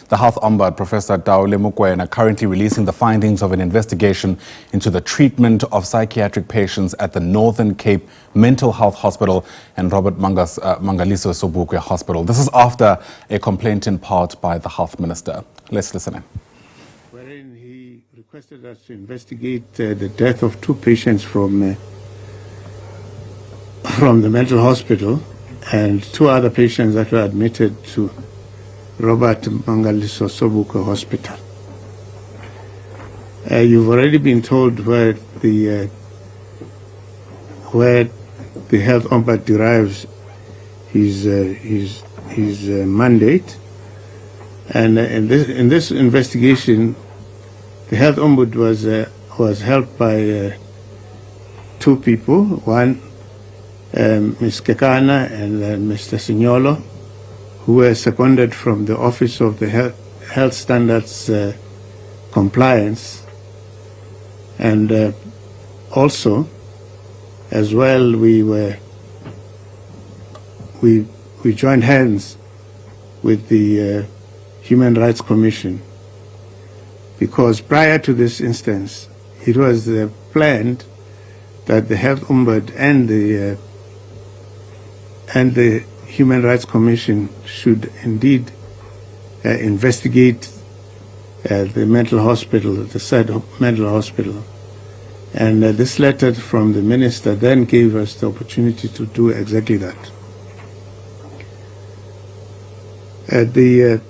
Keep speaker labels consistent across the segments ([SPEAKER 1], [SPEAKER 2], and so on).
[SPEAKER 1] The Health Ombudsman, Professor Taole Mokoena, currently releasing the findings of an investigation into the treatment of psychiatric patients at the Northern Cape Mental Health Hospital and Robert Mangaliso Sobukwe Hospital. This is after a complaint in part by the Health Minister. Let's listen in.
[SPEAKER 2] Wherein he requested us to investigate the death of two patients from the mental hospital and two other patients that were admitted to Robert Mangaliso Sobukwe Hospital. You've already been told where the Health Ombudsman derives his mandate, and in this investigation, the Health Ombudsman was helped by two people, one Ms. Kekana and Mr. Signolo, who were seconded from the Office of the Health Standards Compliance, and also, as well, we joined hands with the Human Rights Commission, because prior to this instance, it was planned that the Health Ombudsman and the Human Rights Commission should indeed investigate the mental hospital, the said mental hospital. And this letter from the minister then gave us the opportunity to do exactly that. The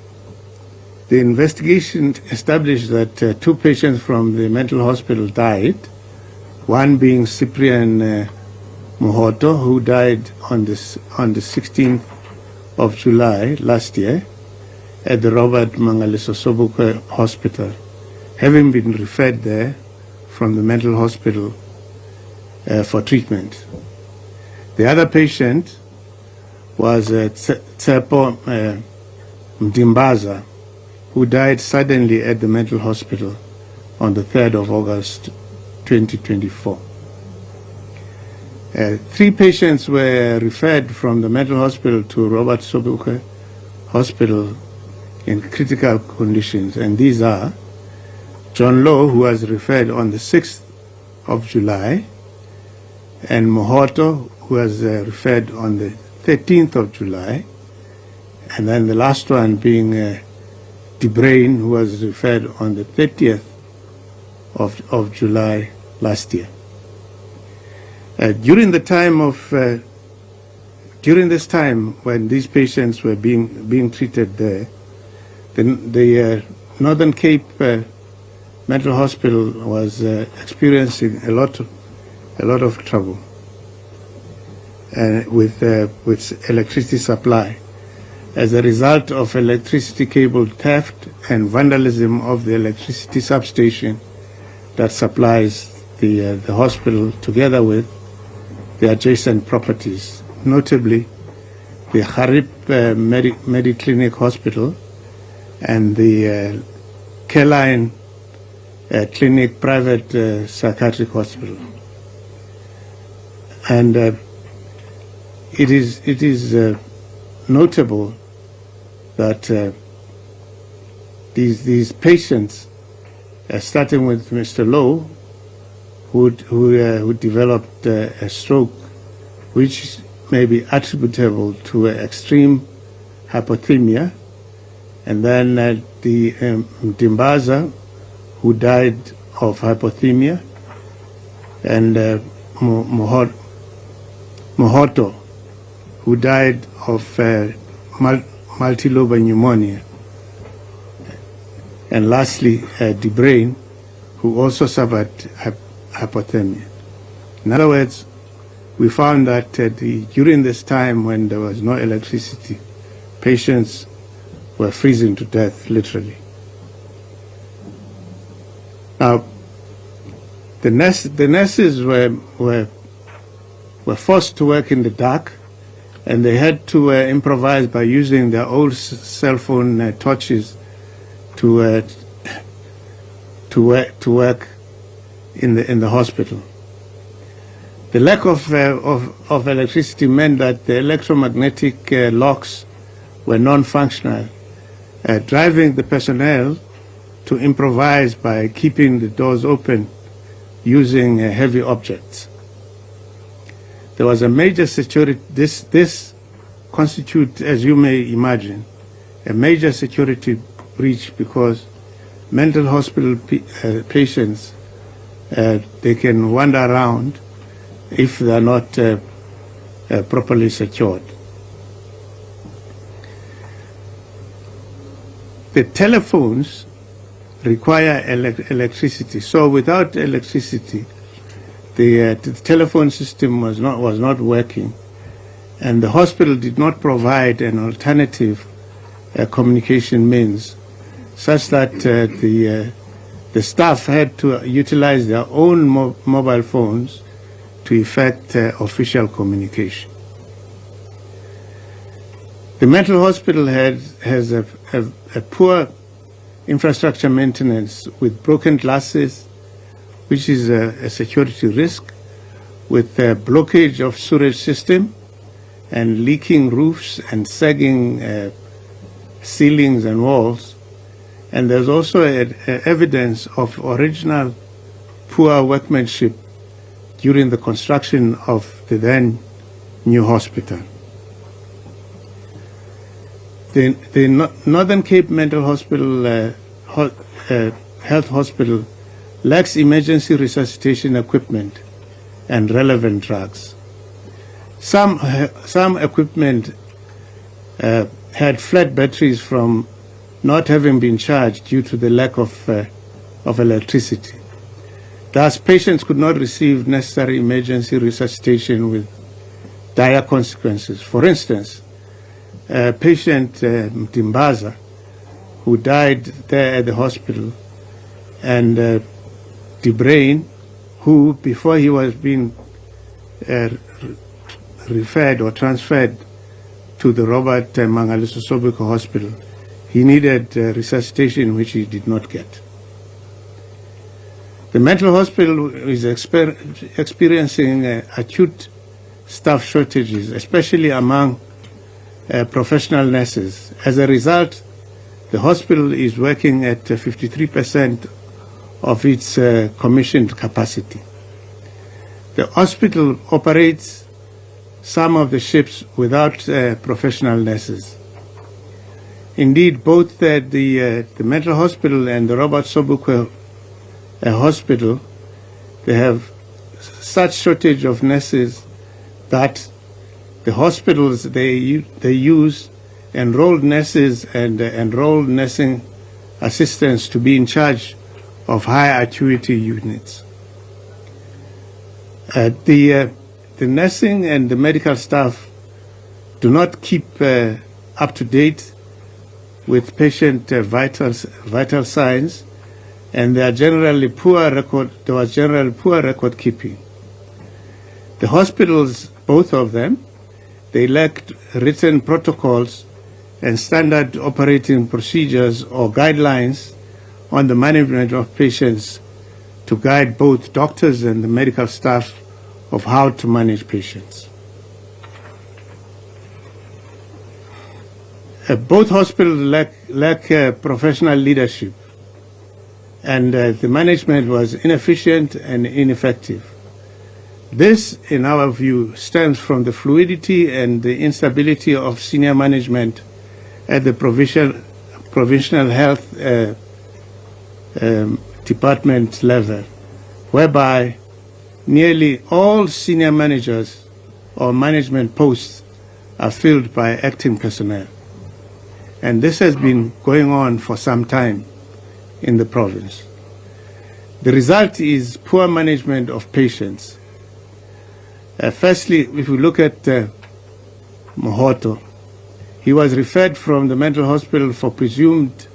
[SPEAKER 2] investigation established that two patients from the mental hospital died, one being Cyprian Mohoto, who died on the 16th of July last year at the Robert Mangaliso Sobukwe Hospital, having been referred there from the mental hospital for treatment. The other patient was Tsepo Mdimbaza, who died suddenly at the mental hospital on the 3rd of August 2024. Three patients were referred from the mental hospital to Robert Sobukwe Hospital in critical conditions, and these are John Lowe, who was referred on the 6th of July, and Mohoto, who was referred on the 13th of July, and then the last one being DeBrain, who was referred on the 30th of July last year. During this time when these patients were being treated there, the Northern Cape Mental Hospital was experiencing a lot of trouble with electricity supply as a result of electricity cable theft and vandalism of the electricity substation that supplies the hospital, together with the adjacent properties, notably the Harip Mediclinic Hospital and the Caroline Clinic Private Psychiatric Hospital. And it is notable that these patients, starting with Mr. Lowe, who developed a stroke, which may be attributable to extreme hypothermia, and then the Dimbaza, who died of hypothermia, and Mohoto, who died of multilobar pneumonia, and lastly DeBrain, who also suffered hypothermia. In other words, we found that during this time when there was no electricity, patients were freezing to death, literally. Now, the nurses were forced to work in the dark, and they had to improvise by using their old cell phone torches to work in the hospital. The lack of electricity meant that the electromagnetic locks were non-functional, driving the personnel to improvise by keeping the doors open using heavy objects. There was a major security, this constitutes, as you may imagine, a major security breach, because mental hospital patients, they can wander around if they are not properly secured. The telephones require electricity, so without electricity, the telephone system was not working, and the hospital did not provide an alternative communication means, such that the staff had to utilize their own mobile phones to effect official communication. The mental hospital has a poor infrastructure maintenance, with broken glasses, which is a security risk, with a blockage of sewage system and leaking roofs and sagging ceilings and walls. And there's also evidence of original poor workmanship during the construction of the then new hospital. The Northern Cape Mental Hospital Health Hospital lacks emergency resuscitation equipment and relevant drugs. Some equipment had flat batteries from not having been charged due to the lack of electricity. Thus, patients could not receive necessary emergency resuscitation with dire consequences. For instance, patient Mtimbaza, who died there at the hospital, and DeBrain, who, before he was being referred or transferred to the Robert Mangaliso Sobukwe Hospital, he needed resuscitation, which he did not get. The mental hospital is experiencing acute staff shortages, especially among professional nurses. As a result, the hospital is working at 53% of its commissioned capacity. The hospital operates some of the shifts without professional nurses. Indeed, both the mental hospital and the Robert Sobukwe Hospital, they have such shortage of nurses that the hospitals, they use enrolled nurses and enrolled nursing assistants to be in charge of high acuity units. The nursing and the medical staff do not keep up to date with patient vital signs, and there was generally poor record keeping. The hospitals, both of them, they lacked written protocols and standard operating procedures or guidelines on the management of patients to guide both doctors and the medical staff of how to manage patients. Both hospitals lack professional leadership, and the management was inefficient and ineffective. This, in our view, stems from the fluidity and the instability of senior management at the provincial health department level, whereby nearly all senior managers or management posts are filled by acting personnel. And this has been going on for some time in the province. The result is poor management of patients. Firstly, if we look at Mohoto, he was referred from the mental hospital for presumed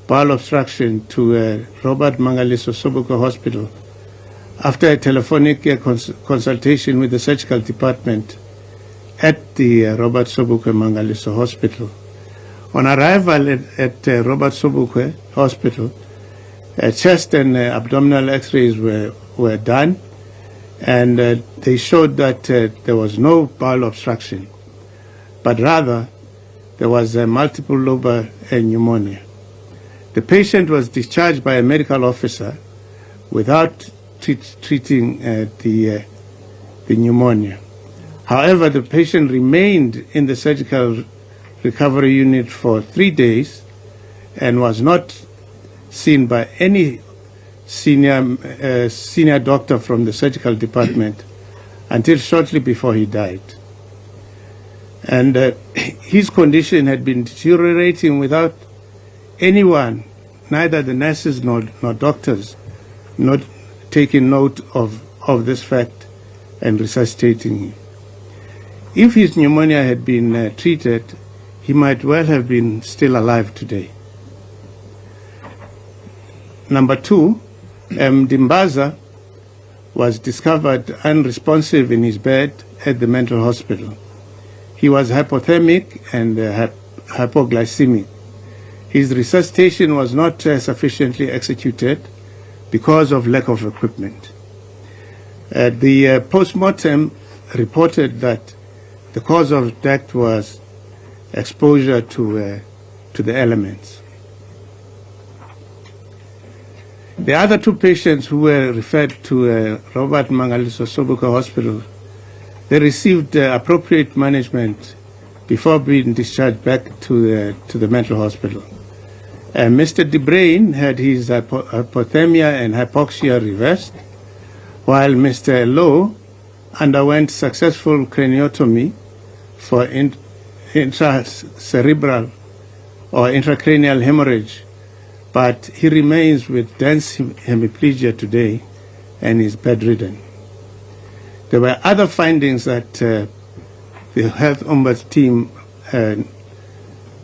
[SPEAKER 2] bowel obstruction to Robert Mangaliso Sobukwe Hospital after a telephonic consultation with the surgical department at the Robert Sobukwe Mangaliso Hospital. On arrival at Robert Sobukwe Hospital, chest and abdominal x-rays were done, and they showed that there was no bowel obstruction, but rather there was a multiple lobar pneumonia. The patient was discharged by a medical officer without treating the pneumonia. However, the patient remained in the surgical recovery unit for 3 days and was not seen by any senior doctor from the surgical department until shortly before he died. And his condition had been deteriorating without anyone, neither the nurses nor doctors, not taking note of this fact and resuscitating him. If his pneumonia had been treated, he might well have been still alive today. Number 2, Dimbaza was discovered unresponsive in his bed at the mental hospital. He was hypothermic and hypoglycemic. His resuscitation was not sufficiently executed because of lack of equipment. The post-mortem reported that the cause of death was exposure to the elements. The other 2 patients who were referred to Robert Mangaliso Sobukwe Hospital, they received appropriate management before being discharged back to the mental hospital. Mr. DeBrain had his hypothermia and hypoxia reversed, while Mr. Lowe underwent successful craniotomy for intracerebral or intracranial hemorrhage, but he remains with dense hemiplegia today and is bedridden. There were other findings that the Health Ombudsman team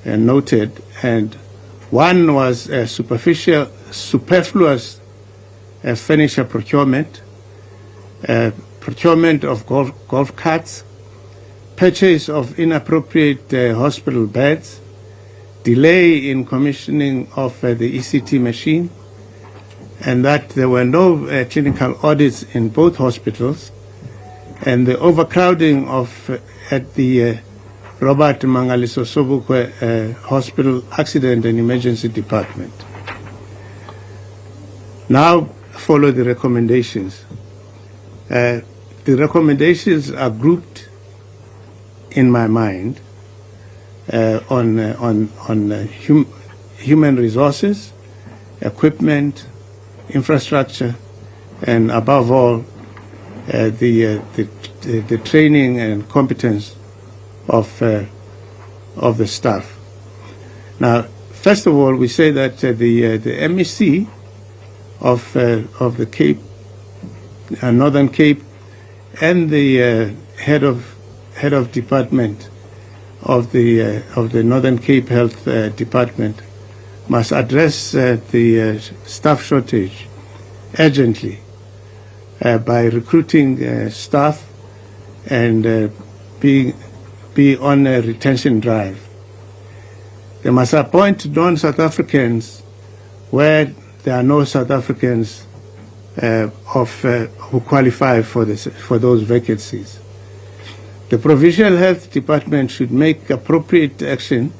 [SPEAKER 2] noted, and one was superfluous furniture procurement, procurement of golf carts, purchase of inappropriate hospital beds, delay in commissioning of the ECT machine, and that there were no clinical audits in both hospitals, and the overcrowding at the Robert Mangaliso Sobukwe Hospital Accident and Emergency Department. Now follow the recommendations. The recommendations are grouped in my mind on human resources, equipment, infrastructure, and above all, the training and competence of the staff. Now, first of all, we say that the MEC of the Cape, Northern Cape, and the head of department of the Northern Cape Health Department must address the staff shortage urgently by recruiting staff and be on a retention drive. They must appoint non-South where there are no South Africans who qualify for those vacancies. The Provincial Health Department should take appropriate action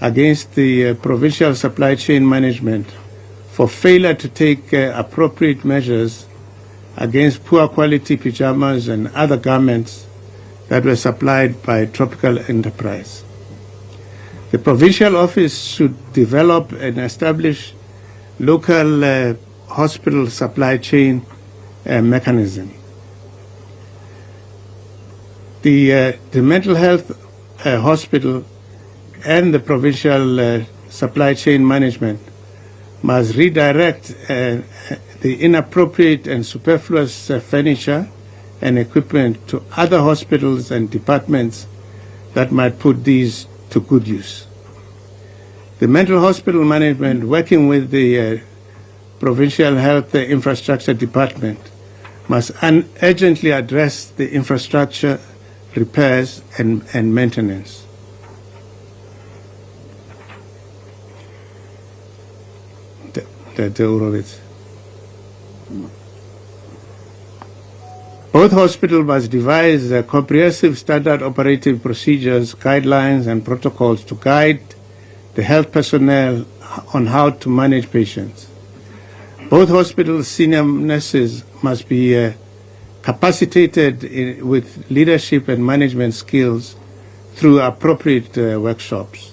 [SPEAKER 2] against the provincial supply chain management for failure to take appropriate measures against poor quality pajamas and other garments that were supplied by Tropical Enterprise. The provincial office should develop and establish local hospital supply chain mechanism. The mental health hospital and the provincial supply chain management must redirect the inappropriate and superfluous furniture and equipment to other hospitals and departments that might put these to good use. The mental hospital management, working with the Provincial Health Infrastructure Department, must urgently address the infrastructure repairs and maintenance. Both hospitals must devise comprehensive standard operating procedures, guidelines, and protocols to guide the health personnel on how to manage patients. Both hospitals' senior nurses must be capacitated with leadership and management skills through appropriate workshops.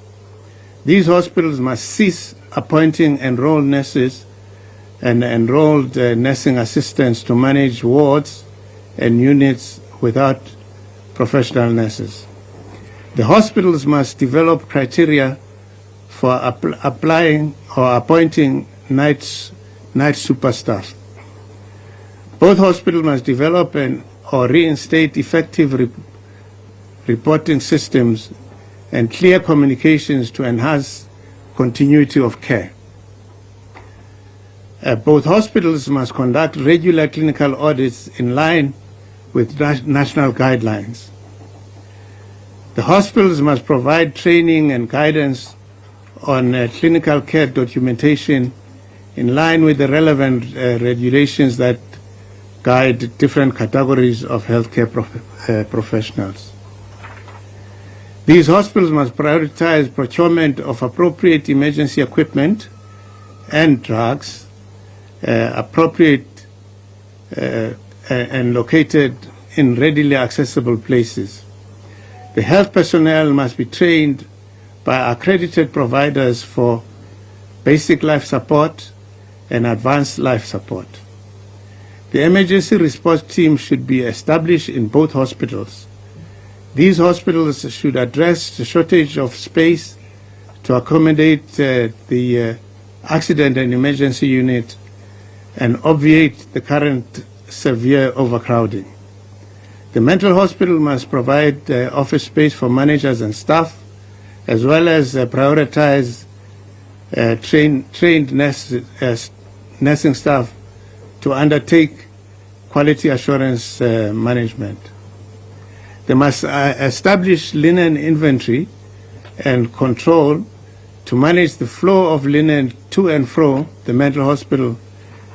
[SPEAKER 2] These hospitals must cease appointing enrolled nurses and enrolled nursing assistants to manage wards and units without professional nurses. The hospitals must develop criteria for applying or appointing night super staff. Both hospitals must develop or reinstate effective reporting systems and clear communications to enhance continuity of care. Both hospitals must conduct regular clinical audits in line with national guidelines. The hospitals must provide training and guidance on clinical care documentation in line with the relevant regulations that guide different categories of healthcare professionals. These hospitals must prioritize procurement of appropriate emergency equipment and drugs, appropriate and located in readily accessible places. The health personnel must be trained by accredited providers for basic life support and advanced life support. The emergency response team should be established in both hospitals. These hospitals should address the shortage of space to accommodate the accident and emergency unit and obviate the current severe overcrowding. The mental hospital must provide office space for managers and staff, as well as prioritize trained nursing staff to undertake quality assurance management. They must establish linen inventory and control to manage the flow of linen to and from the mental hospital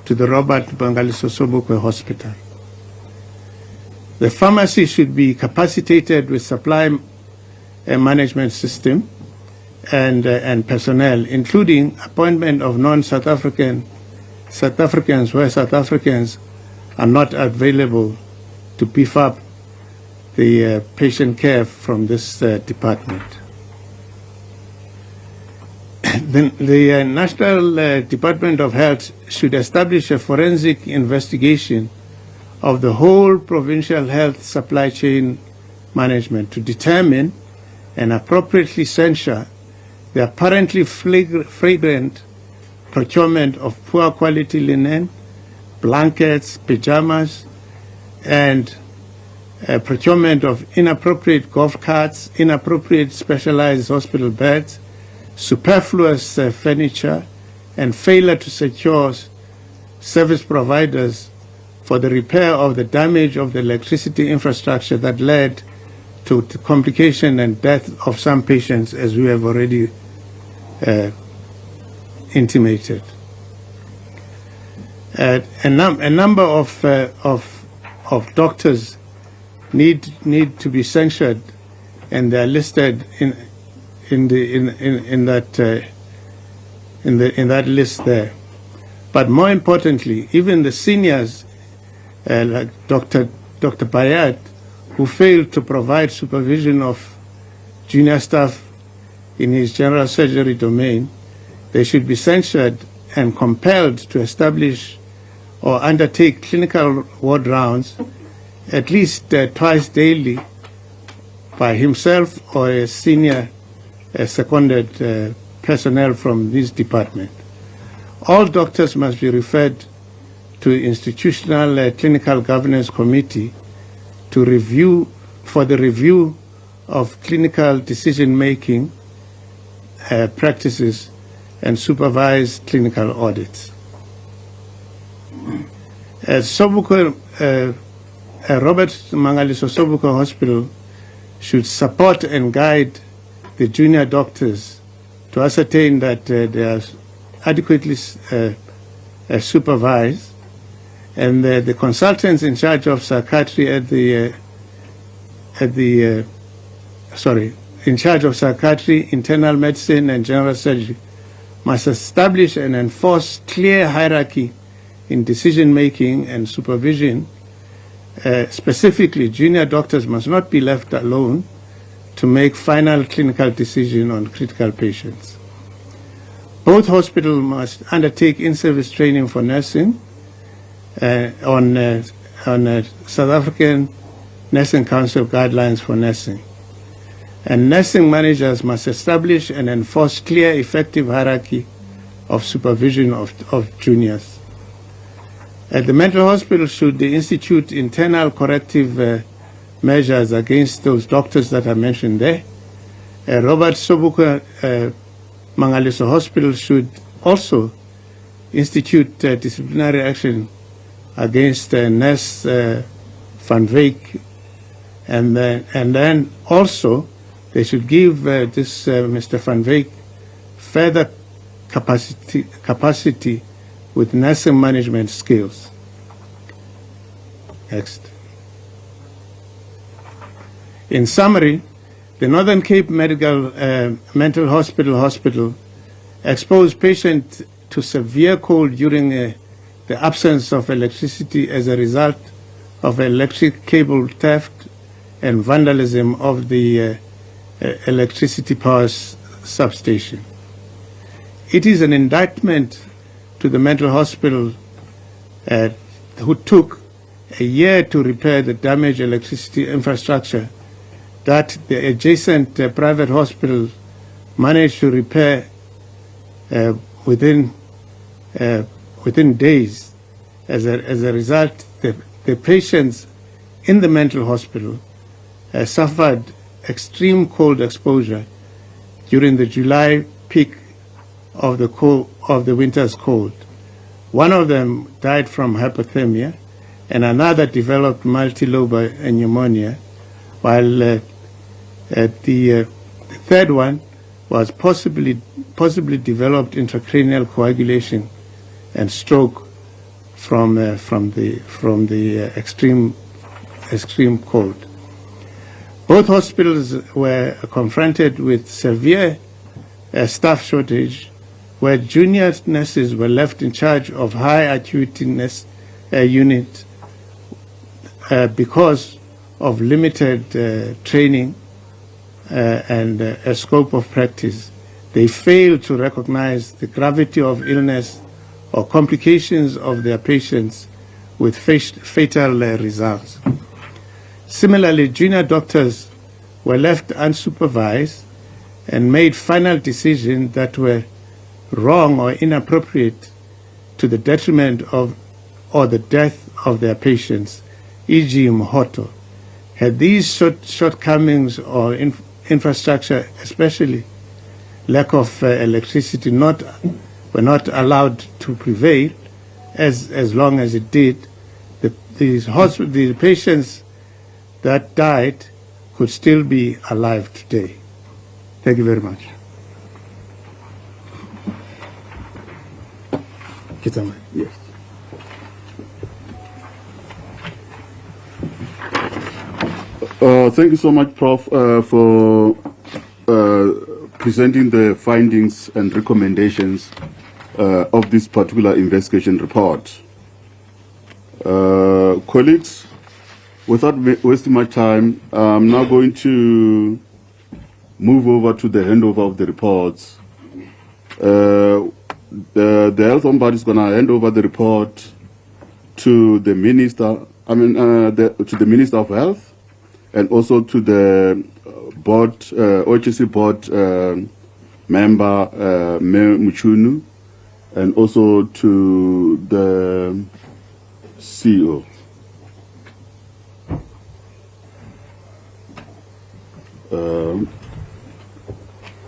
[SPEAKER 2] to the Robert Mangaliso Sobukwe Hospital. The pharmacy should be capacitated with supply management system and personnel, including appointment of non-South Africans where South Africans are not available to beef up the patient care from this department. The National Department of Health should establish a forensic investigation of the whole provincial health supply chain management to determine and appropriately censure the apparently flagrant procurement of poor quality linen, blankets, pajamas, and procurement of inappropriate golf carts, inappropriate specialized hospital beds, superfluous furniture, and failure to secure service providers for the repair of the damage of the electricity infrastructure that led to the complication and death of some patients, as we have already intimated. A number of doctors need to be censured, and they are listed in that list there. But more importantly, even the seniors, like Dr. Bayat, who failed to provide supervision of junior staff in his general surgery domain, they should be censured and compelled to establish or undertake clinical ward rounds at least twice daily by himself or a senior seconded personnel from this department. All doctors must be referred to institutional clinical governance committee to review of clinical decision-making practices and supervise clinical audits. Robert Mangaliso Sobukwe Hospital should support and guide the junior doctors to ascertain that they are adequately supervised And the consultants in charge of psychiatry in charge of psychiatry, internal medicine, and general surgery must establish and enforce clear hierarchy in decision-making and supervision. Specifically, junior doctors must not be left alone to make final clinical decisions on critical patients. Both hospitals must undertake in-service training for nursing on South African Nursing Council guidelines for nursing. And nursing managers must establish and enforce clear, effective hierarchy of supervision of juniors. At the mental hospital, should they institute internal corrective measures against those doctors that I mentioned there? Robert Sobukwe Mangaliso Hospital should also institute disciplinary action against Nurse Van Wyk, and then also they should give this Mr. Van Wyk further capacity with nursing management skills. Next. In summary, the Northern Cape Mental Hospital exposed patients to severe cold during the absence of electricity as a result of electric cable theft and vandalism of the electricity power substation. It is an indictment to the mental hospital who took a year to repair the damaged electricity infrastructure that the adjacent private hospital managed to repair within days. As a result, the patients in the mental hospital suffered extreme cold exposure during the July peak of the winter's cold. One of them died from hypothermia, and another developed multilobar pneumonia, while the third one was possibly developed intracranial coagulation and stroke from the extreme cold. Both hospitals were confronted with severe staff shortage, where junior nurses were left in charge of high acuity units because of limited training and a scope of practice. They failed to recognize the gravity of illness or complications of their patients with fatal results. Similarly, junior doctors were left unsupervised and made final decisions that were wrong or inappropriate to the detriment of or the death of their patients, e.g. Mohoto. Had these shortcomings or infrastructure, especially lack of electricity, were not allowed to prevail as long as it did, the patients that died could still be alive today. Thank you very much. Yes.
[SPEAKER 3] Thank you so much, Prof, for presenting the findings and recommendations of this particular investigation report. Colleagues, without wasting my time, I'm now going to move over to the handover of the reports. The Health Ombudsman is going to hand over the report to the Minister, to the Minister of Health, and also to the board, OHC board member, Muchunu, and also to the CEO.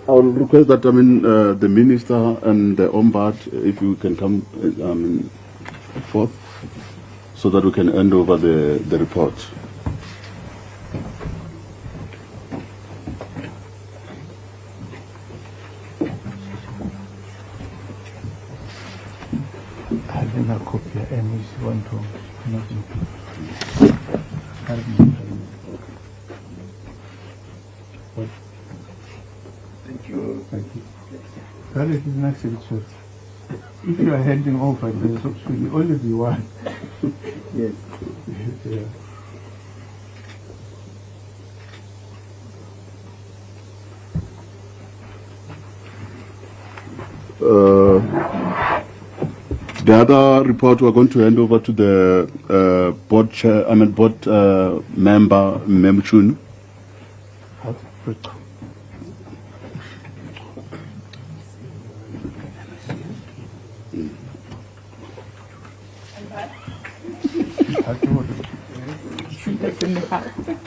[SPEAKER 3] I will request that the Minister and the Ombud, if you can come forth, so that we can hand over the report.
[SPEAKER 2] I think a copy of MEC 1 Thank you. Thank you. That is next picture. If you are handing over, there should only be one. Yes. Yeah.
[SPEAKER 3] The other report we're going to hand over to the board chair, board member, Memchun.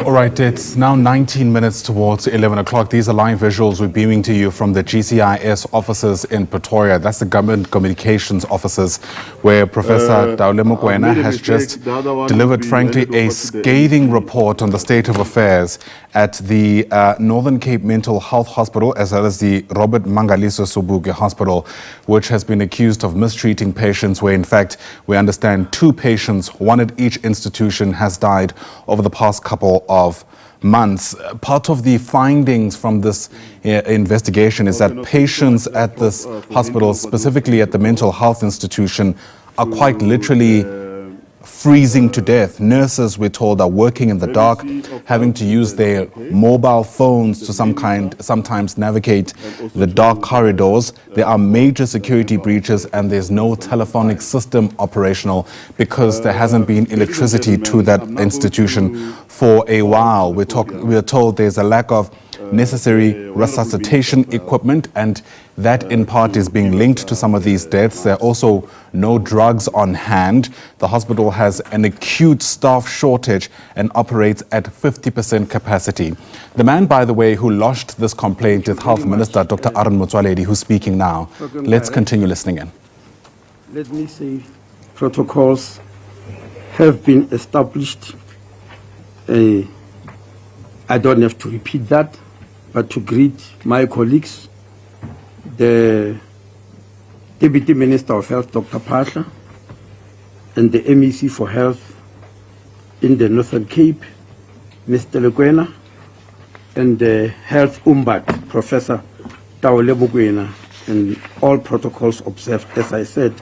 [SPEAKER 1] All right, it's now 19 minutes towards 11 o'clock. These are live visuals we're beaming to you from the GCIS offices in Pretoria. That's the government communications offices where Professor Taole Mokoena has just delivered, frankly, a scathing report on the state of affairs at the Northern Cape Mental Health Hospital, as well as the Robert Mangaliso Sobukwe Hospital, which has been accused of mistreating patients, where in fact we understand 2 patients, one at each institution, has died over the past couple of months. Part of the findings from this investigation is that patients at this hospital, specifically at the mental health institution, are quite literally freezing to death. Nurses, we're told, are working in the dark, having to use their mobile phones to sometimes navigate the dark corridors. There are major security breaches and there's no telephonic system operational because there hasn't been electricity to that institution for a while. We're told there's a lack of necessary resuscitation equipment, and that in part is being linked to some of these deaths. There are also no drugs on hand. The hospital has an acute staff shortage and operates at 50% capacity. The man, by the way, who lodged this complaint is Health Minister Dr. Aaron Motsoaledi, who's speaking now. Let's continue listening in.
[SPEAKER 4] Let me say, protocols have been established. I don't have to repeat that, but to greet my colleagues, the Deputy Minister of Health, Dr. Pasha, and the MEC for Health in the Northern Cape, Mr. Mokoena, and the Health Ombud, Professor Taole Mokoena, and all protocols observed, as I said.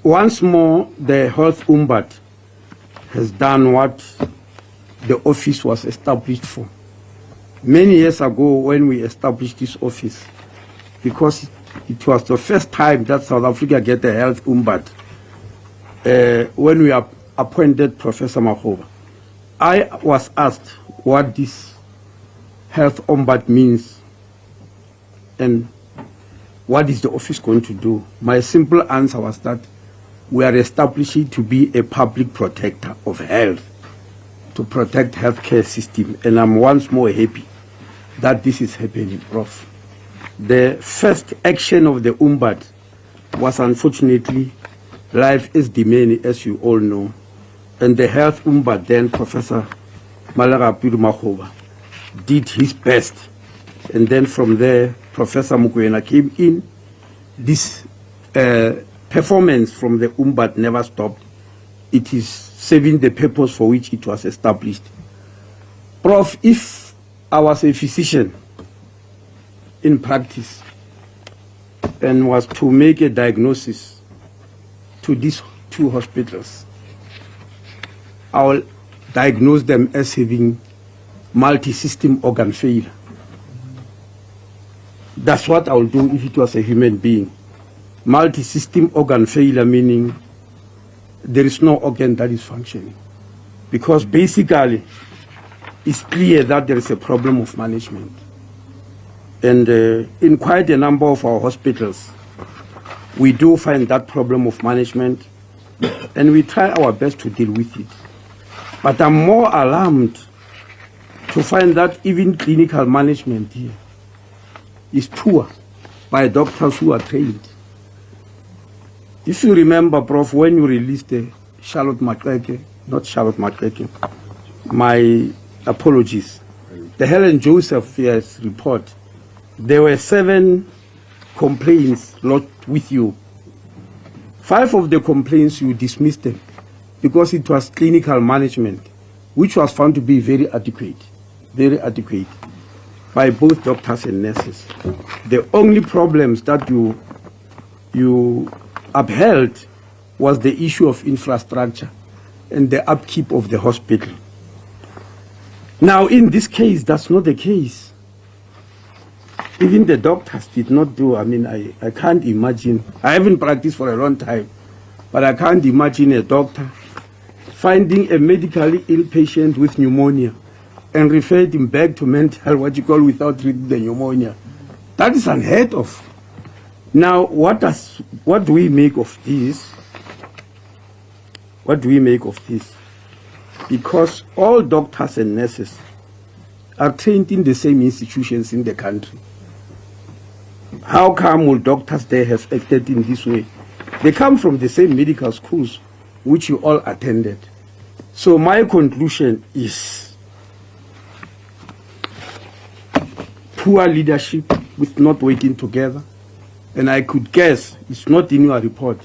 [SPEAKER 4] Once more, the Health Ombud has done what the office was established for. Many years ago, when we established this office, because it was the first time that South Africa get a Health Ombud, when we appointed Professor Makgoba, I was asked what this Health Ombud means and what is the office going to do. My simple answer was that we are establishing to be a public protector of health, to protect healthcare system, and I'm once more happy that this is happening, Prof. The first action of the Ombud was unfortunately life is demanding, as you all know, and the Health Ombud then, Professor Makgoba, did his best, and then from there, Professor Mokoena came in. This performance from the Ombud never stopped. It is serving the purpose for which it was established. Prof, if I was a physician in practice and was to make a diagnosis to these 2 hospitals, I will diagnose them as having multi-system organ failure. That's what I will do if it was a human being. Multi-system organ failure meaning there is no organ that is functioning. Because basically, it's clear that there is a problem of management. And in quite a number of our hospitals, we do find that problem of management, and we try our best to deal with it. But I'm more alarmed to find that even clinical management here is poor by doctors who are trained. If you remember, Prof, when you released the my apologies, the Helen Joseph report, there were 7 complaints lodged with you 5 of the complaints, you dismissed them because it was clinical management, which was found to be very adequate by both doctors and nurses. The only problems that you upheld was the issue of infrastructure and the upkeep of the hospital. Now, in this case, that's not the case. Even the doctors did not do, I can't imagine, I haven't practiced for a long time, but I can't imagine a doctor finding a medically ill patient with pneumonia and referred him back to mental, without treating the pneumonia. That is unheard of. Now, what do we make of this? What do we make of this? Because all doctors and nurses are trained in the same institutions in the country. How come will doctors there have acted in this way? They come from the same medical schools which you all attended. So my conclusion is poor leadership with not working together. And I could guess, it's not in your report,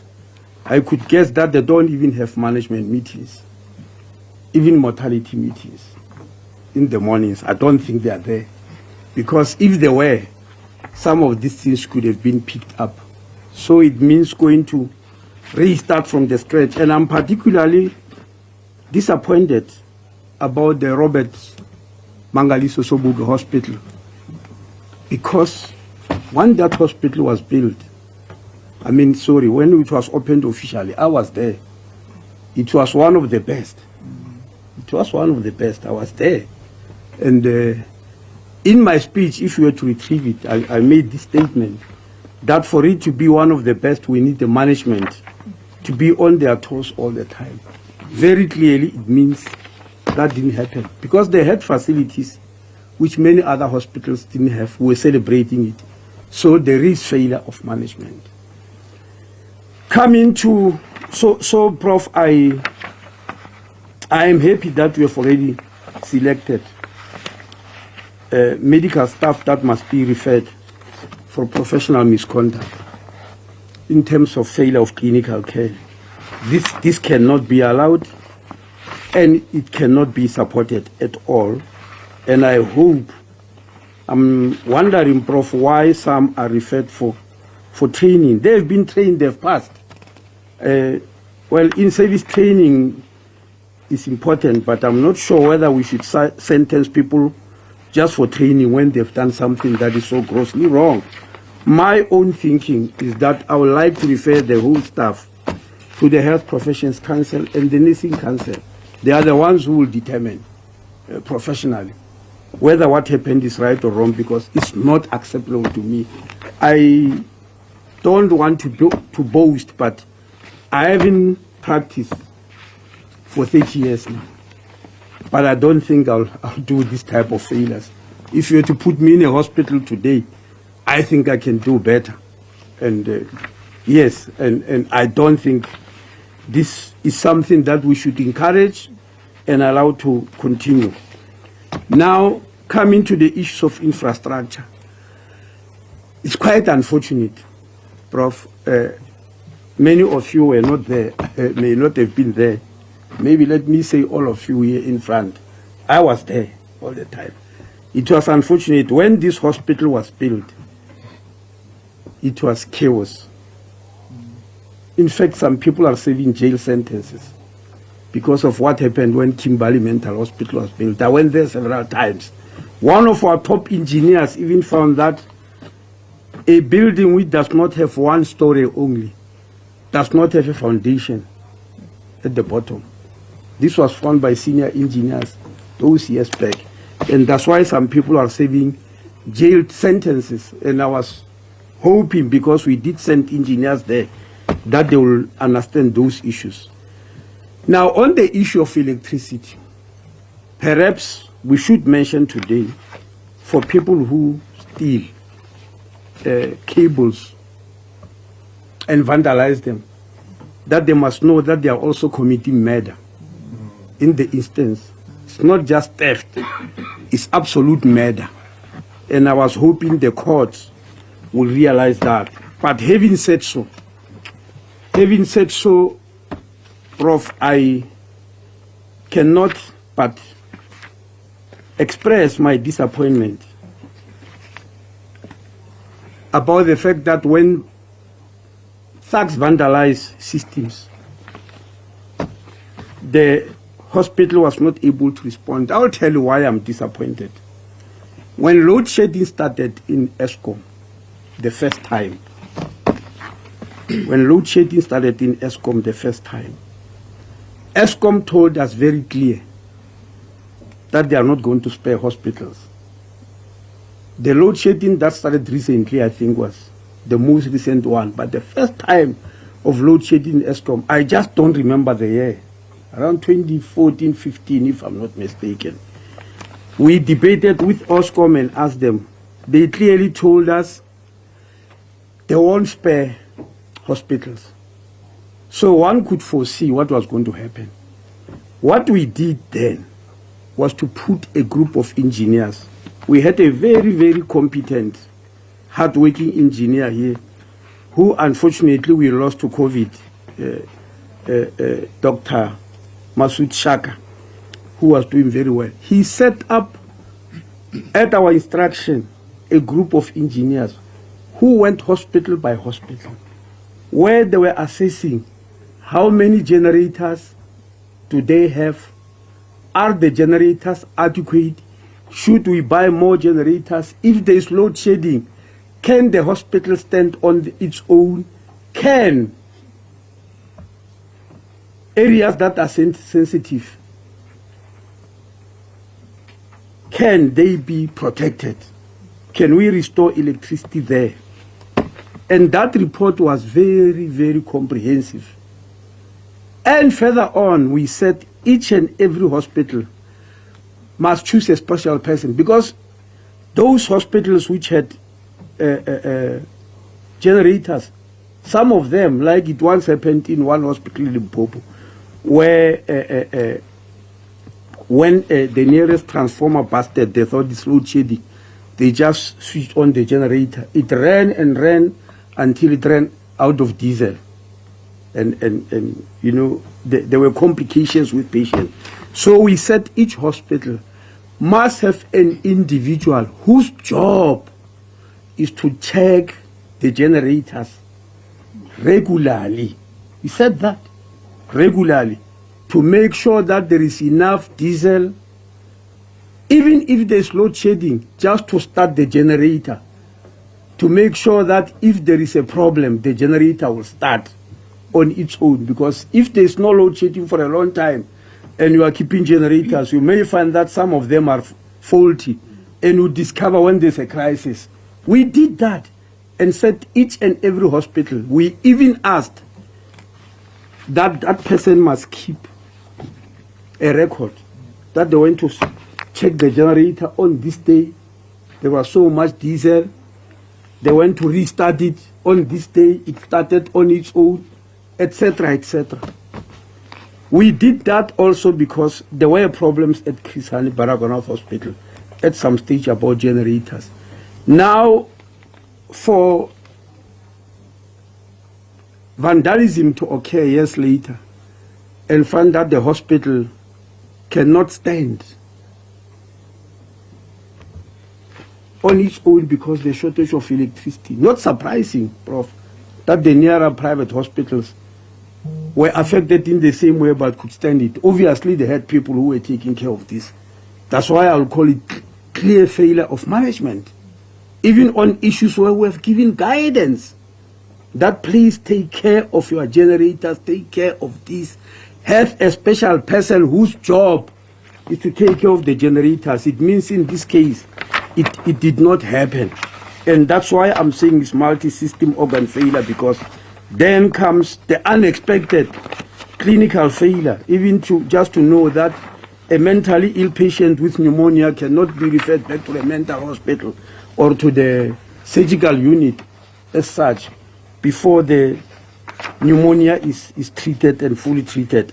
[SPEAKER 4] I could guess that they don't even have management meetings, even mortality meetings in the mornings. I don't think they are there. Because if they were, some of these things could have been picked up. So it means going to restart from the scratch. And I'm particularly disappointed about the Robert Mangaliso Sobukwe Hospital. Because when that hospital was built, when it was opened officially, I was there. It was one of the best. It was one of the best. I was there. And in my speech, if you were to retrieve it, I made this statement that for it to be one of the best, we need the management to be on their toes all the time. Very clearly, it means that didn't happen. Because they had facilities which many other hospitals didn't have. We were celebrating it. So there is failure of management. Coming to, so Prof, I am happy that we have already selected medical staff that must be referred for professional misconduct in terms of failure of clinical care. This cannot be allowed, and it cannot be supported at all. And I hope, I'm wondering, Prof, why some are referred for training. They've been trained, they've passed. Well, in-service training is important, but I'm not sure whether we should sentence people just for training when they've done something that is so grossly wrong. My own thinking is that I would like to refer the whole staff to the Health Professions Council and the Nursing Council. They are the ones who will determine professionally whether what happened is right or wrong, because it's not acceptable to me. I don't want to boast, but I haven't practiced for 30 years now. But I don't think I'll do this type of failures. If you were to put me in a hospital today, I think I can do better. And yes, and I don't think this is something that we should encourage and allow to continue. Now, coming to the issues of infrastructure, it's quite unfortunate, Prof. Many of you were not there, may not have been there. Maybe let me say all of you here in front. I was there all the time. It was unfortunate when this hospital was built. It was chaos. In fact, some people are serving jail sentences because of what happened when Kimberley Mental Hospital was built. I went there several times. One of our top engineers even found that a building which does not have one story only, does not have a foundation at the bottom. This was found by senior engineers those years back. And that's why some people are serving jail sentences. And I was hoping, because we did send engineers there, that they will understand those issues. Now, on the issue of electricity, perhaps we should mention today, for people who steal cables and vandalize them, that they must know that they are also committing murder. In the instance, it's not just theft, it's absolute murder. And I was hoping the courts will realize that. But having said so, Having said so, Prof, I cannot but express my disappointment about the fact that when thugs vandalize systems, the hospital was not able to respond. I'll tell you why I'm disappointed. When load shedding started in Eskom the first time, Eskom told us very clear that they are not going to spare hospitals. The load shedding that started recently, I think, was the most recent one. But the first time of load shedding in Eskom, I just don't remember the year. Around 2014, 15, if I'm not mistaken. We debated with Eskom and asked them. They clearly told us they won't spare hospitals. So one could foresee what was going to happen. What we did then was to put a group of engineers. We had a very, very competent, hard-working engineer here, who unfortunately we lost to COVID, Dr. Masood Shaka, who was doing very well. He set up, at our instruction, a group of engineers who went hospital by hospital, where they were assessing how many generators do they have, are the generators adequate, should we buy more generators, if there is load shedding, can the hospital stand on its own, can areas that are sensitive, can they be protected? Can we restore electricity there? And that report was very, very comprehensive. And further on, we said each and every hospital must choose a special person, because those hospitals which had generators, some of them, like it once happened in one hospital in Limpopo, where when the nearest transformer busted, they thought it's load shedding. They just switched on the generator. It ran and ran until it ran out of diesel. And you know, there were complications with patients. So we said each hospital must have an individual whose job is to check the generators regularly. We said that regularly, to make sure that there is enough diesel, even if there's load shedding, just to start the generator, to make sure that if there is a problem, the generator will start on its own. Because if there's no load shedding for a long time and you are keeping generators, you may find that some of them are faulty, and you discover when there's a crisis. We did that and said each and every hospital, we even asked that that person must keep a record, that they went to check the generator on this day, there was so much diesel, they went to restart it on this day, it started on its own, etc., etc. We did that also because there were problems at Chris Hani Baragwanath Hospital at some stage about generators. Now, for vandalism to occur years later and find that the hospital cannot stand on its own because of the shortage of electricity. Not surprising, Prof, that the nearer private hospitals were affected in the same way but could stand it. Obviously, they had people who were taking care of this. That's why I'll call it clear failure of management. Even on issues where we have given guidance that please take care of your generators, take care of this, have a special person whose job is to take care of the generators. It means in this case, it did not happen. And that's why I'm saying it's multi-system organ failure, because then comes the unexpected clinical failure, even just to know that a mentally ill patient with pneumonia cannot be referred back to a mental hospital or to the surgical unit as such before the pneumonia is treated and fully treated.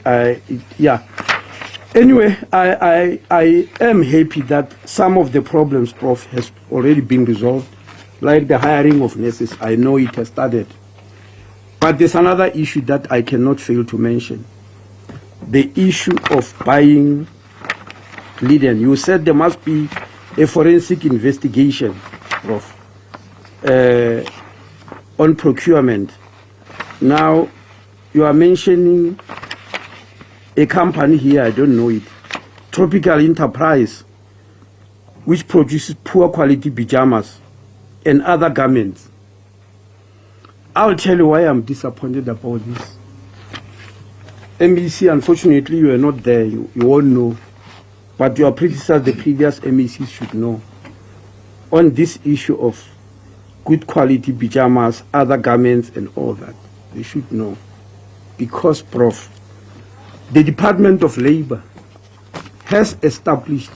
[SPEAKER 4] Anyway, I am happy that some of the problems, Prof, has already been resolved, like the hiring of nurses. I know it has started. But there's another issue that I cannot fail to mention. The issue of buying linen. You said there must be a forensic investigation, Prof, on procurement. Now, you are mentioning a company here, I don't know it, Tropical Enterprise, which produces poor quality pajamas and other garments. I'll tell you why I'm disappointed about this. MEC, unfortunately, you are not there. You won't know. But your predecessors, the previous MECs, should know. On this issue of good quality pajamas, other garments, and all that, they should know. Because, Prof, the Department of Labor has established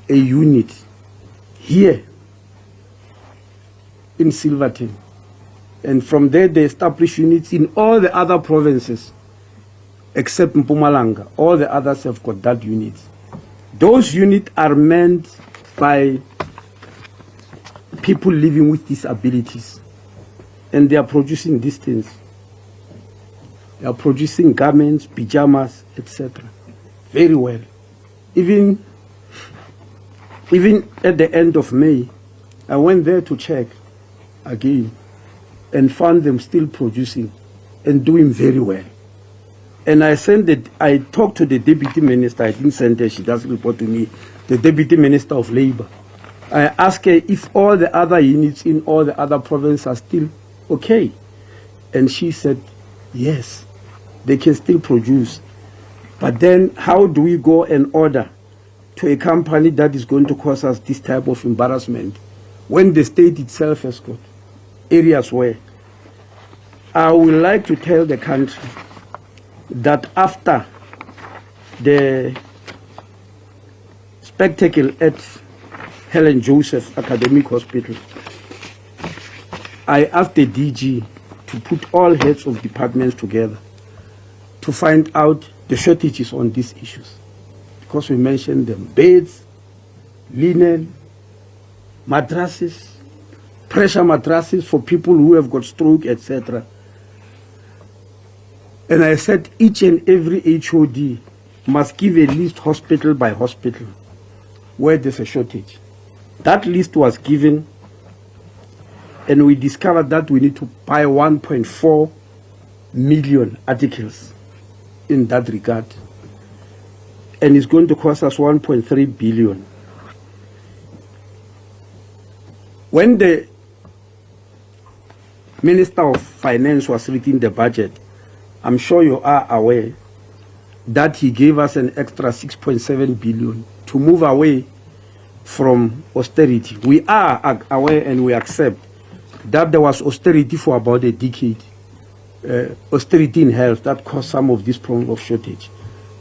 [SPEAKER 4] a unit here in Silverton. And from there, they establish units in all the other provinces, except Mpumalanga. All the others have got that unit. Those units are meant by people living with disabilities. And they are producing these things. They are producing garments, pajamas, etc. Very well. Even at the end of May, I went there to check again and found them still producing and doing very well. And I talked to the Deputy Minister. I didn't send her, she doesn't report to me, the Deputy Minister of Labor. I asked her if all the other units in all the other provinces are still okay. And she said, yes, they can still produce. But then how do we go and order to a company that is going to cause us this type of embarrassment when the state itself has got areas where I would like to tell the country that after the spectacle at Helen Joseph Academic Hospital, I asked the DG to put all heads of departments together to find out the shortages on these issues. Because we mentioned them: beds, linen, mattresses, pressure mattresses for people who have got stroke, etc. And I said each and every HOD must give a list hospital by hospital where there's a shortage. That list was given, and we discovered that we need to buy 1.4 million articles in that regard. And it's going to cost us 1.3 billion. When the Minister of Finance was reading the budget, I'm sure you are aware that he gave us an extra 6.7 billion to move away from austerity. We are aware and we accept that there was austerity for about a decade. Austerity in health that caused some of this problem of shortage.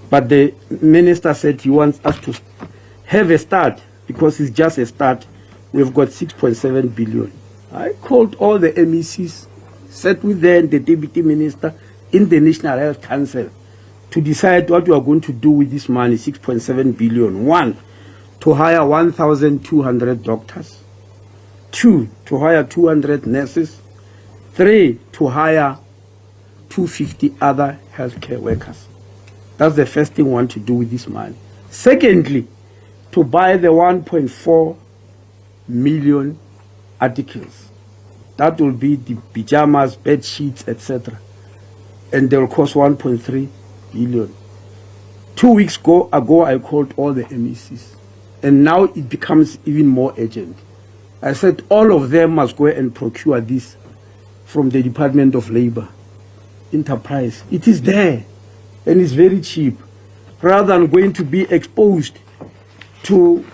[SPEAKER 4] But the minister said he wants us to have a start, because it's just a start. We've got 6.7 billion. I called all the MECs, sat with them, the deputy minister, in the National Health Council to decide what we are going to do with this money, 6.7 billion. One, to hire 1,200 doctors. Two, to hire 200 nurses. Three, to hire 250 other healthcare workers. That's the first thing we want to do with this money. Secondly, to buy the 1.4 million articles. That will be the pajamas, bed sheets, etc. And they will cost 1.3 billion. 2 weeks ago, I called all the MECs. And now it becomes even more urgent. I said all of them must go and procure this from the Department of Labor. Enterprise. It is there. And it's very cheap. Rather than going to be exposed to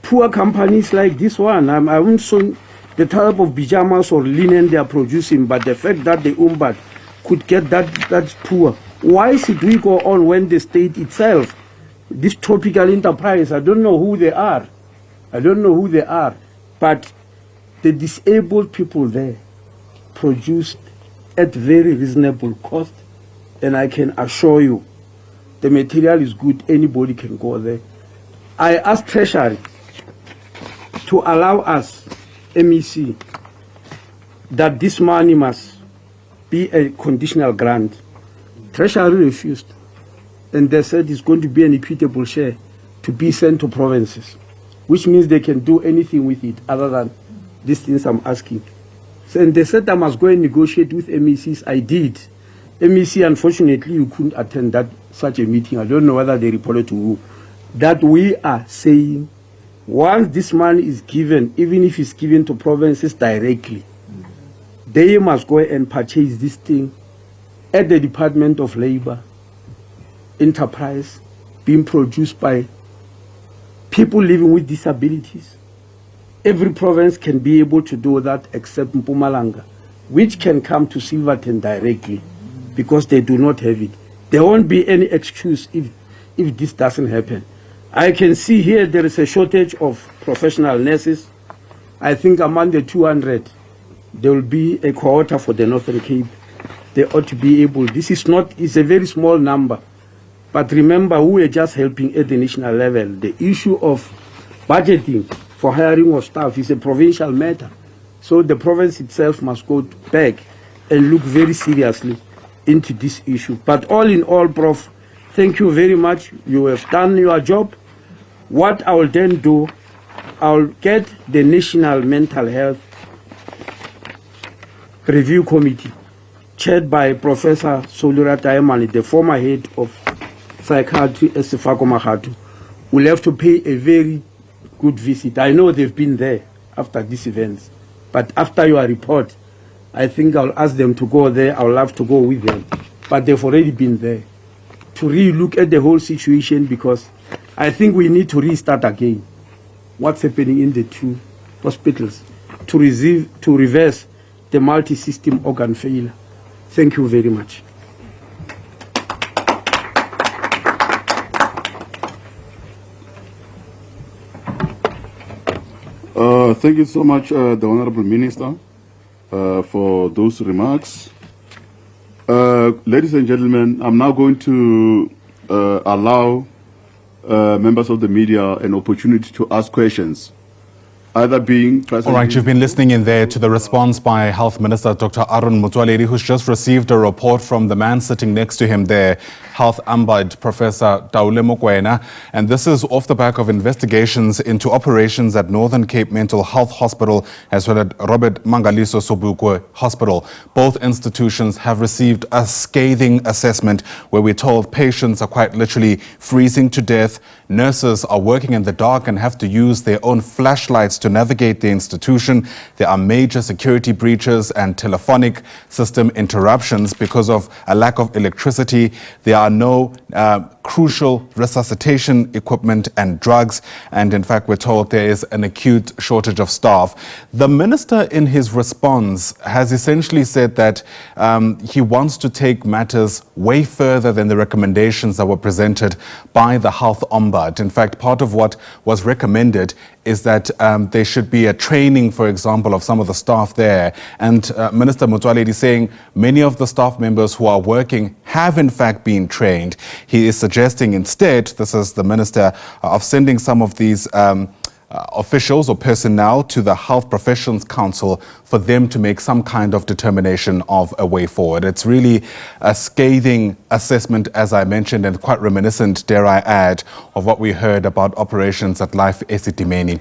[SPEAKER 4] poor companies like this one. I haven't seen the type of pajamas or linen they are producing, but the fact that the Ombud could get that's poor. Why should we go on when the state itself, this tropical enterprise, I don't know who they are. I don't know who they are. But the disabled people there produced at very reasonable cost. And I can assure you, the material is good. Anybody can go there. I asked Treasury to allow us, MEC, that this money must be a conditional grant. Treasury refused, and they said it's going to be an equitable share to be sent to provinces, which means they can do anything with it other than these things I'm asking. So, and they said I must go and negotiate with MECs. I did. MEC, unfortunately, you couldn't attend such a meeting. I don't know whether they reported to you. That we are saying, once this money is given, even if it's given to provinces directly, they must go and purchase this thing at the Department of Labor, enterprise, being produced by people living with disabilities. Every province can be able to do that except Mpumalanga, which can come to Silverton directly because they do not have it. There won't be any excuse if this doesn't happen. I can see here there is a shortage of professional nurses. I think among the 200, there will be a quota for the Northern Cape. They ought to be able, it's a very small number. But remember, we are just helping at the national level. The issue of budgeting for hiring of staff is a provincial matter. So the province itself must go back and look very seriously into this issue. But all in all, Prof, thank you very much. You have done your job. What I will then do, I'll get the National Mental Health Review Committee, chaired by Professor Solura Taemani, the former head of psychiatry at Sefako Mahatu, will have to pay a very good visit. I know they've been there after these events, but after your report, I think I'll ask them to go there. I'll love to go with them, but they've already been there to re-look at the whole situation, because I think we need to restart again what's happening in the two hospitals to reverse the multi-system organ failure. Thank you very much.
[SPEAKER 3] Thank you so much, the Honorable Minister, for those remarks. Ladies and gentlemen, I'm now going to allow members of the media an opportunity to ask questions, either being present.
[SPEAKER 1] All right, you've been listening in there to the response by Health Minister Dr. Aaron Motsoaledi, who's just received a report from the man sitting next to him there, Health Ombud Professor Taole Mokoena. And this is off the back of investigations into operations at Northern Cape Mental Health Hospital as well as Robert Mangaliso Sobukwe Hospital. Both institutions have received a scathing assessment where we're told patients are quite literally freezing to death. Nurses are working in the dark and have to use their own flashlights to navigate the institution. There are major security breaches and telephonic system interruptions because of a lack of electricity. There are no crucial resuscitation equipment and drugs. And in fact, we're told there is an acute shortage of staff. The minister, in his response, has essentially said that he wants to take matters way further than the recommendations that were presented by the Health Ombudsman. In fact, part of what was recommended is that there should be a training, for example, of some of the staff there. And Minister Motsoaledi is saying many of the staff members who are working have in fact been trained. He is suggesting instead, this is the minister, of sending some of these officials or personnel to the Health Professions Council for them to make some kind of determination of a way forward. It's really a scathing assessment, as I mentioned, and quite reminiscent, dare I add, of what we heard about operations at Life Esidimeni.